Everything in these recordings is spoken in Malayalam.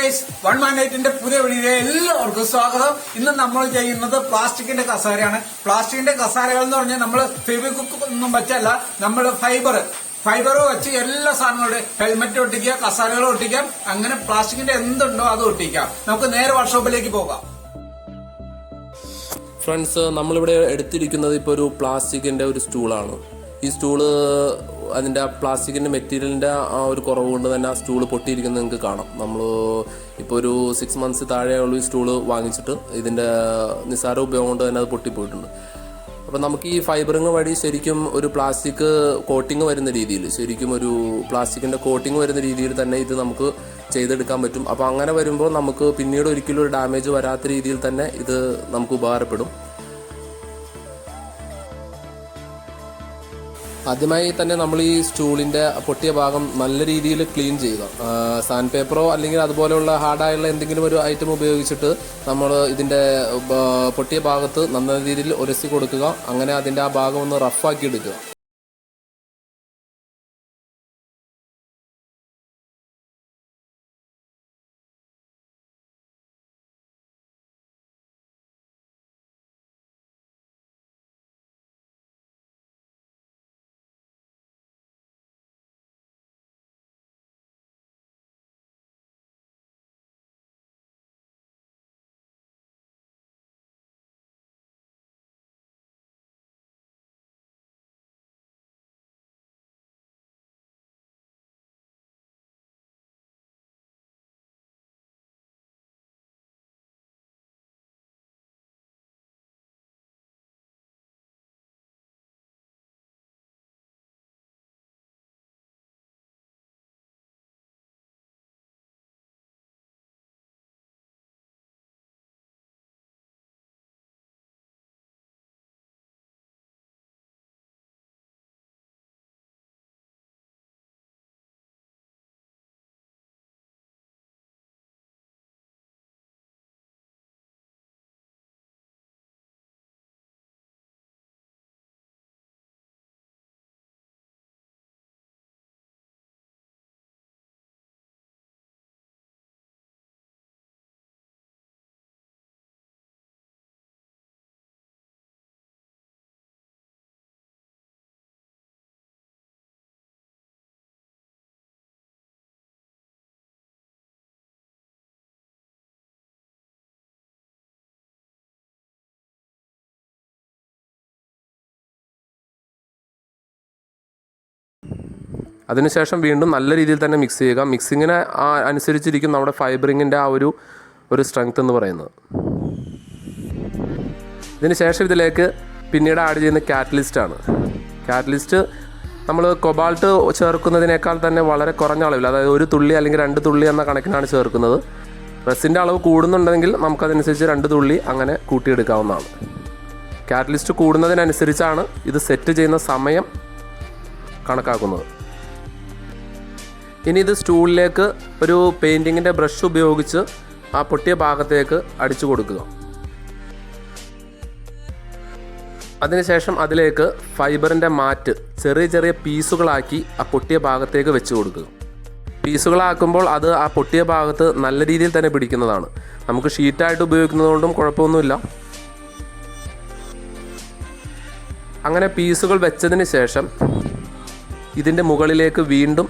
ഗൈസ് 118ന്റെ പുതിയ വീഡിയോയിലെ എല്ലാവർക്കും സ്വാഗതം. ഇന്ന് നമ്മൾ ചെയ്യുന്നത് പ്ലാസ്റ്റിക്കിന്റെ കസേരയാണ്. പ്ലാസ്റ്റിക്കിന്റെ കസേരകൾ എന്ന് പറഞ്ഞാൽ നമ്മൾ ഫെവിക്വിക്ക് ഒന്നും വെച്ചല്ല, നമ്മൾ ഫൈബർ വെച്ച് എല്ലാ സാധനങ്ങളും ഹെൽമെറ്റ് ഒട്ടിക്കുക, കസേരകൾ ഒട്ടിക്കാം, അങ്ങനെ പ്ലാസ്റ്റിക്കിന്റെ എന്തുണ്ടോ അത് ഒട്ടിക്കാം. നമുക്ക് നേരെ വർക്ക്ഷോപ്പിലേക്ക് പോകാം. ഫ്രണ്ട്സ്, നമ്മളിവിടെ എടുത്തിരിക്കുന്നത് ഇപ്പോൾ ഒരു പ്ലാസ്റ്റിക്കിൻ്റെ ഒരു സ്റ്റൂളാണ്. ഈ സ്റ്റൂള് അതിൻ്റെ ആ പ്ലാസ്റ്റിക്കിൻ്റെ മെറ്റീരിയലിൻ്റെ ആ ഒരു കുറവ് കൊണ്ട് തന്നെ ആ സ്റ്റൂള് പൊട്ടിയിരിക്കുന്നത് നിങ്ങൾക്ക് കാണാം. നമ്മൾ ഇപ്പോൾ ഒരു 6 months താഴെയുള്ള ഈ സ്റ്റൂള് വാങ്ങിച്ചിട്ട് ഇതിൻ്റെ നിസ്സാര ഉപയോഗം കൊണ്ട് തന്നെ അത് പൊട്ടിപ്പോയിട്ടുണ്ട്. അപ്പോൾ നമുക്ക് ഈ ഫൈബറിങ് വഴി ശരിക്കും ഒരു പ്ലാസ്റ്റിക് കോട്ടിങ് വരുന്ന രീതിയിൽ, ശരിക്കും ഒരു പ്ലാസ്റ്റിക്കിൻ്റെ കോട്ടിങ് വരുന്ന രീതിയിൽ തന്നെ ഇത് നമുക്ക് ചെയ്തെടുക്കാൻ പറ്റും. അപ്പോൾ അങ്ങനെ വരുമ്പോൾ നമുക്ക് പിന്നീട് ഒരിക്കലും ഒരു ഡാമേജ് വരാത്ത രീതിയിൽ തന്നെ ഇത് നമുക്ക് ഉപകാരപ്പെടും. ആദ്യമായി തന്നെ നമ്മൾ ഈ സ്റ്റൂളിൻ്റെ പൊട്ടിയ ഭാഗം നല്ല രീതിയിൽ ക്ലീൻ ചെയ്യുക. സാൻഡ് പേപ്പറോ അല്ലെങ്കിൽ അതുപോലെയുള്ള ഹാർഡായുള്ള എന്തെങ്കിലും ഒരു ഐറ്റം ഉപയോഗിച്ചിട്ട് നമ്മൾ ഇതിൻ്റെ പൊട്ടിയ ഭാഗത്ത് നല്ല രീതിയിൽ ഉരസി കൊടുക്കുക. അങ്ങനെ അതിൻ്റെ ആ ഭാഗം ഒന്ന് റഫാക്കി എടുക്കുക. അതിനുശേഷം വീണ്ടും നല്ല രീതിയിൽ തന്നെ മിക്സ് ചെയ്യുക. മിക്സിങ്ങിനെ അനുസരിച്ചിരിക്കും നമ്മുടെ ഫൈബറിങ്ങിൻ്റെ ആ ഒരു സ്ട്രെങ്ത് എന്ന് പറയുന്നത്. ഇതിന് ശേഷം ഇതിലേക്ക് പിന്നീട് ആഡ് ചെയ്യുന്ന കാറ്റലിസ്റ്റാണ്. കാറ്റലിസ്റ്റ് നമ്മൾ കൊബാൾട്ട് ചേർക്കുന്നതിനേക്കാൾ തന്നെ വളരെ കുറഞ്ഞ അളവിൽ, അതായത് 1 തുള്ളി അല്ലെങ്കിൽ 2 തുള്ളി എന്ന കണക്കിനാണ് ചേർക്കുന്നത്. റെസിൻ്റെ അളവ് കൂടുന്നുണ്ടെങ്കിൽ നമുക്കതനുസരിച്ച് 2 തുള്ളി അങ്ങനെ കൂട്ടിയെടുക്കാവുന്നതാണ്. കാറ്റലിസ്റ്റ് കൂടുന്നതിനനുസരിച്ചാണ് ഇത് സെറ്റ് ചെയ്യുന്ന സമയം കണക്കാക്കുന്നത്. ഇനി ഇത് സ്റ്റൂളിലേക്ക് ഒരു പെയിൻറ്റിങ്ങിൻ്റെ ബ്രഷ് ഉപയോഗിച്ച് ആ പൊട്ടിയ ഭാഗത്തേക്ക് അടിച്ചു കൊടുക്കുക. അതിനുശേഷം അതിലേക്ക് ഫൈബറിൻ്റെ മാറ്റ് ചെറിയ ചെറിയ പീസുകളാക്കി ആ പൊട്ടിയ ഭാഗത്തേക്ക് വെച്ച് കൊടുക്കുക. പീസുകളാക്കുമ്പോൾ അത് ആ പൊട്ടിയ ഭാഗത്ത് നല്ല രീതിയിൽ തന്നെ പിടിക്കുന്നതാണ്. നമുക്ക് ഷീറ്റായിട്ട് ഉപയോഗിക്കുന്നതുകൊണ്ടും കുഴപ്പമൊന്നുമില്ല. അങ്ങനെ പീസുകൾ വെച്ചതിന് ശേഷം ഇതിൻ്റെ മുകളിലേക്ക് വീണ്ടും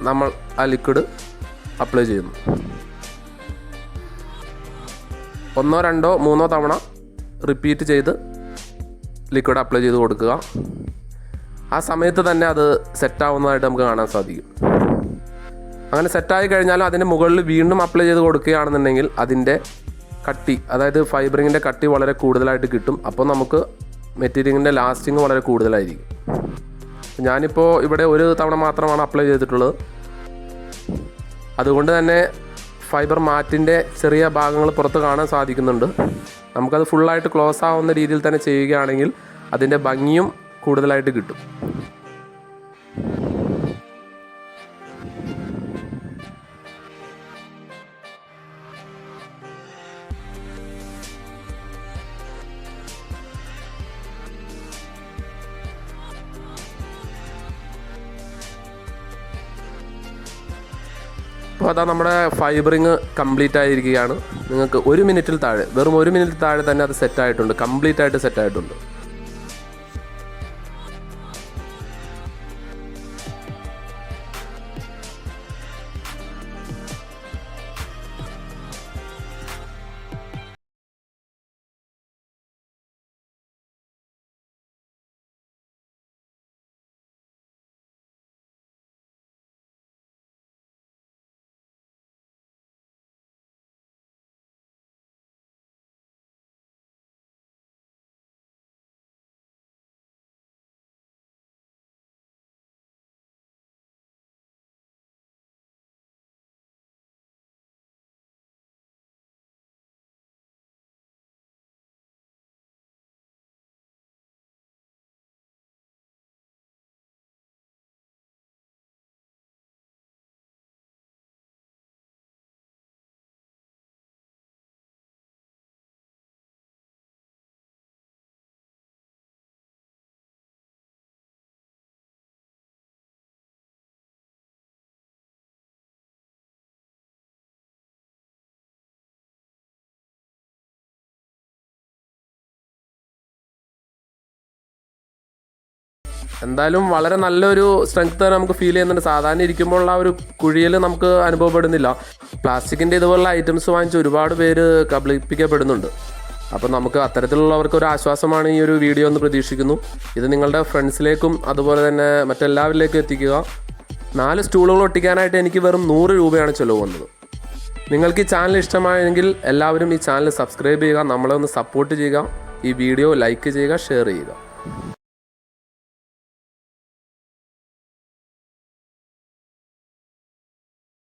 നമ്മൾ ആ ലിക്വിഡ് അപ്ലൈ ചെയ്യുന്നു. 1, 2, 3 തവണ റിപ്പീറ്റ് ചെയ്ത് ലിക്വിഡ് അപ്ലൈ ചെയ്ത് കൊടുക്കുക. ആ സമയത്ത് തന്നെ അത് സെറ്റാവുന്നതായിട്ട് നമുക്ക് കാണാൻ സാധിക്കും. അങ്ങനെ സെറ്റായി കഴിഞ്ഞാൽ അതിൻ്റെ മുകളിൽ വീണ്ടും അപ്ലൈ ചെയ്ത് കൊടുക്കുകയാണെന്നുണ്ടെങ്കിൽ അതിൻ്റെ കട്ടി, അതായത് ഫൈബറിങ്ങിൻ്റെ കട്ടി വളരെ കൂടുതലായിട്ട് കിട്ടും. അപ്പോൾ നമുക്ക് മെറ്റീരിയലിൻ്റെ ലാസ്റ്റിങ് വളരെ കൂടുതലായിരിക്കും. ഞാനിപ്പോൾ ഇവിടെ 1 തവണ മാത്രമാണ് അപ്ലൈ ചെയ്തിട്ടുള്ളത്. അതുകൊണ്ട് തന്നെ ഫൈബർ മാറ്റിൻ്റെ ചെറിയ ഭാഗങ്ങൾ പുറത്ത് കാണാൻ സാധിക്കുന്നുണ്ട്. നമുക്കത് ഫുള്ളായിട്ട് ക്ലോസ് ആവുന്ന രീതിയിൽ തന്നെ ചെയ്യുകയാണെങ്കിൽ അതിൻ്റെ ഭംഗിയും കൂടുതലായിട്ട് കിട്ടും. അപ്പോൾ അതാ നമ്മുടെ ഫൈബറിങ് കംപ്ലീറ്റ് ആയിരിക്കുകയാണ്. നിങ്ങൾക്ക് 1 മിനിറ്റിൽ താഴെ, വെറും 1 മിനിറ്റിൽ താഴെ തന്നെ അത് സെറ്റായിട്ടുണ്ട്, കംപ്ലീറ്റ് ആയിട്ട് സെറ്റായിട്ടുണ്ട്. എന്തായാലും വളരെ നല്ലൊരു സ്ട്രെങ്ത് തന്നെ നമുക്ക് ഫീൽ ചെയ്യുന്നുണ്ട്. സാധാരണ ഇരിക്കുമ്പോഴുള്ള ആ ഒരു കുഴിയിൽ നമുക്ക് അനുഭവപ്പെടുന്നില്ല. പ്ലാസ്റ്റിക്കിൻ്റെ ഇതുപോലുള്ള ഐറ്റംസ് വാങ്ങിച്ച് ഒരുപാട് പേര് കബളിപ്പിക്കപ്പെടുന്നുണ്ട്. അപ്പോൾ നമുക്ക് അത്തരത്തിലുള്ളവർക്ക് ഒരു ആശ്വാസമാണ് ഈ ഒരു വീഡിയോ എന്ന് പ്രതീക്ഷിക്കുന്നു. ഇത് നിങ്ങളുടെ ഫ്രണ്ട്സിലേക്കും അതുപോലെ തന്നെ മറ്റെല്ലാവരിലേക്കും എത്തിക്കുക. 4 സ്റ്റൂളുകൾ ഒട്ടിക്കാനായിട്ട് എനിക്ക് വെറും 100 രൂപയാണ് ചിലവ് വന്നത്. നിങ്ങൾക്ക് ഈ ചാനൽ ഇഷ്ടമായെങ്കിൽ എല്ലാവരും ഈ ചാനൽ സബ്സ്ക്രൈബ് ചെയ്യുക, നമ്മളെ ഒന്ന് സപ്പോർട്ട് ചെയ്യുക, ഈ വീഡിയോ ലൈക്ക് ചെയ്യുക, ഷെയർ ചെയ്യുക.